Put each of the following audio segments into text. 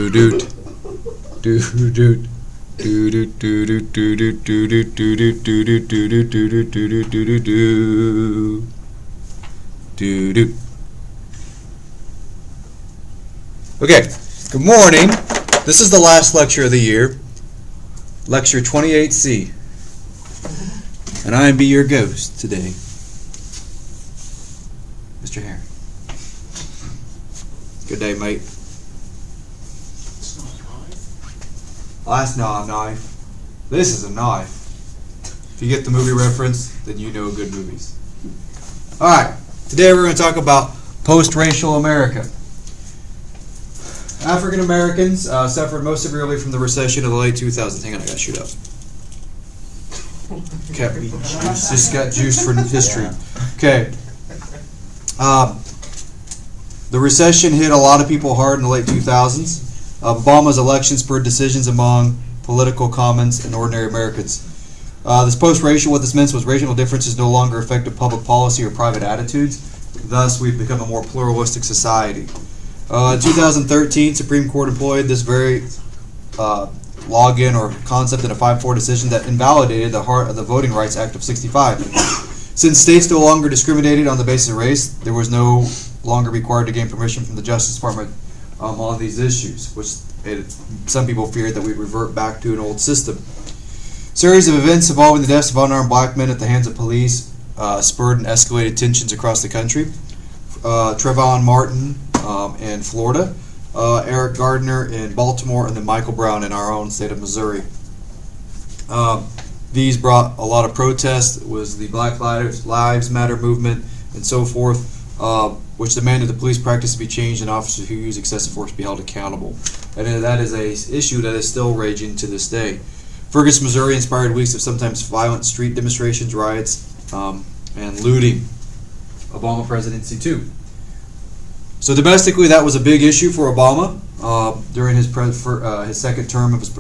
Okay, good morning. This is the last lecture of the year, lecture 28C, and I be your ghost today, Mr. Herring. Good day, mate. Oh, that's not a knife. This is a knife. If you get the movie reference, then you know good movies. Alright, today we're going to talk about post-racial America. African Americans suffered most severely from the recession of the late 2000s. Hang on, I gotta shoot up. Can't be juice. Just got juice for history. Okay. The recession hit a lot of people hard in the late 2000s. Obama's election spurred decisions among political commons and ordinary Americans. This post-racial, what this meant was racial differences no longer affected public policy or private attitudes. Thus, we've become a more pluralistic society. In 2013, Supreme Court employed this very login or concept in a 5-4 decision that invalidated the heart of the Voting Rights Act of 65. Since states no longer discriminated on the basis of race, there was no longer required to gain permission from the Justice Department on these issues, which some people feared that we'd revert back to an old system. Series of events involving the deaths of unarmed black men at the hands of police spurred and escalated tensions across the country. Trayvon Martin in Florida, Eric Gardner in Baltimore, and then Michael Brown in our own state of Missouri. These brought a lot of protests. It was the Black Lives Matter movement and so forth, which demanded the police practice to be changed and officers who use excessive force be held accountable. And that is an issue that is still raging to this day. Ferguson, Missouri inspired weeks of sometimes violent street demonstrations, riots, and looting. Obama presidency too. So domestically, that was a big issue for Obama during his second term of his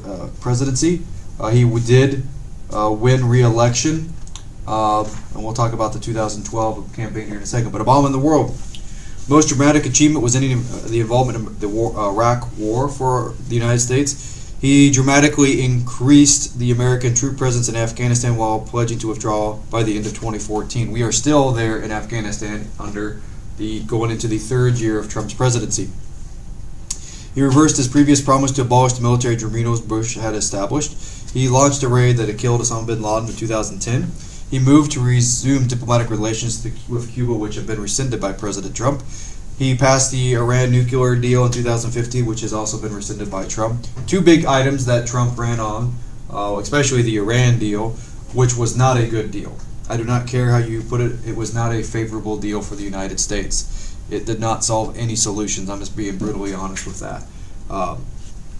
presidency. He did win re-election, and we'll talk about the 2012 campaign here in a second. But Obama in the world. Most dramatic achievement was ending the involvement in the Iraq War for the United States. He dramatically increased the American troop presence in Afghanistan while pledging to withdraw by the end of 2014. We are still there in Afghanistan going into the third year of Trump's presidency. He reversed his previous promise to abolish the military tribunals Bush had established. He launched a raid that had killed Osama bin Laden in 2010. He moved to resume diplomatic relations with Cuba, which had been rescinded by President Trump. He passed the Iran nuclear deal in 2015, which has also been rescinded by Trump. Two big items that Trump ran on, especially the Iran deal, which was not a good deal. I do not care how you put it. It was not a favorable deal for the United States. It did not solve any solutions. I'm just being brutally honest with that.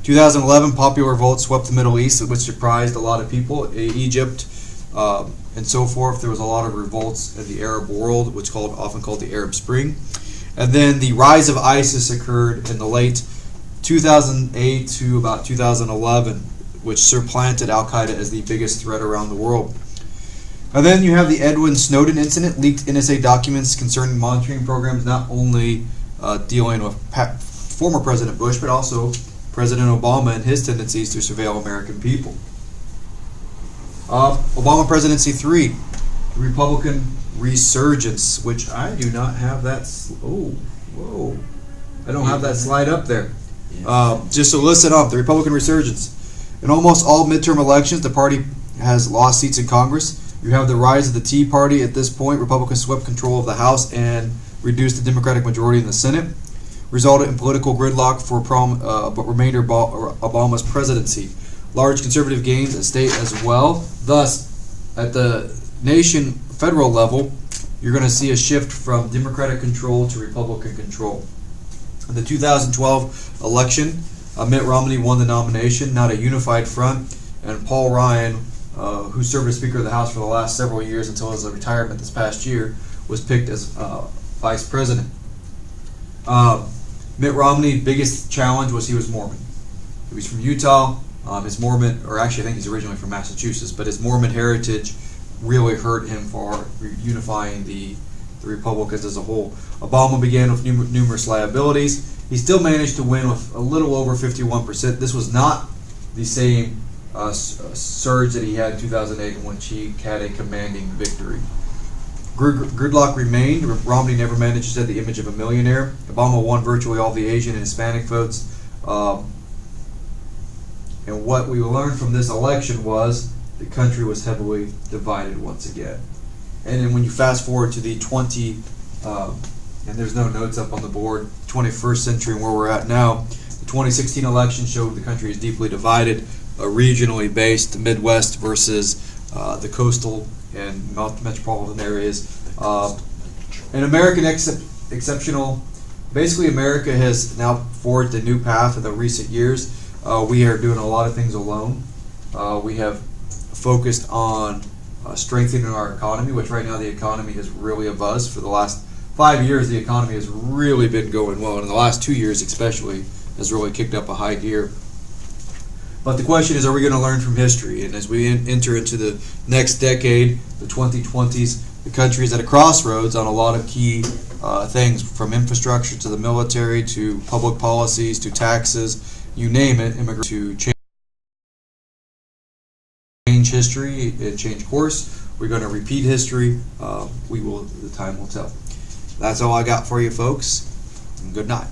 2011, popular revolt swept the Middle East, which surprised a lot of people. Egypt and so forth. There was a lot of revolts in the Arab world, which often called the Arab Spring. And then the rise of ISIS occurred in the late 2008 to about 2011, which supplanted Al-Qaeda as the biggest threat around the world. And then you have the Edwin Snowden incident, leaked NSA documents concerning monitoring programs, not only dealing with former President Bush, but also President Obama and his tendencies to surveil American people. Obama presidency 3, the Republican resurgence, which I do not have that. I don't have that slide up there. Just to listen up, the Republican resurgence. In almost all midterm elections, the party has lost seats in Congress. You have the rise of the Tea Party at this point. Republicans swept control of the House and reduced the Democratic majority in the Senate, resulted in political gridlock for remainder of Obama's presidency. Large conservative gains at state as well. Thus, at the nation federal level, you're going to see a shift from Democratic control to Republican control. In the 2012 election, Mitt Romney won the nomination, not a unified front, and Paul Ryan, who served as Speaker of the House for the last several years until his retirement this past year, was picked as Vice President. Mitt Romney's biggest challenge was he was Mormon. He was from Utah. His Mormon, or actually I think he's originally from Massachusetts, but his Mormon heritage really hurt him for unifying the Republicans as a whole. Obama began with numerous liabilities. he still managed to win with a little over 51%. This was not the same surge that he had in 2008 in which he had a commanding victory. Gridlock remained. Romney never managed to set the image of a millionaire. Obama won virtually all the Asian and Hispanic votes. And what we learned from this election was the country was heavily divided once again. And then when you fast forward to the and there's no notes up on the board, 21st century and where we're at now, the 2016 election showed the country is deeply divided, regionally based, the Midwest versus the coastal and metropolitan areas. An American exceptional, basically America has now forged a new path in the recent years. We are doing a lot of things alone. We have focused on strengthening our economy, which right now the economy is really a buzz. For the last 5 years, the economy has really been going well, and in the last 2 years especially has really kicked up a high gear. But the question is, are we going to learn from history? And as we enter into the next decade, the 2020s, the country is at a crossroads on a lot of key things, from infrastructure to the military to public policies to taxes, you name it, to change history and change course. We're going to repeat history. The time will tell. That's all I got for you, folks. And good night.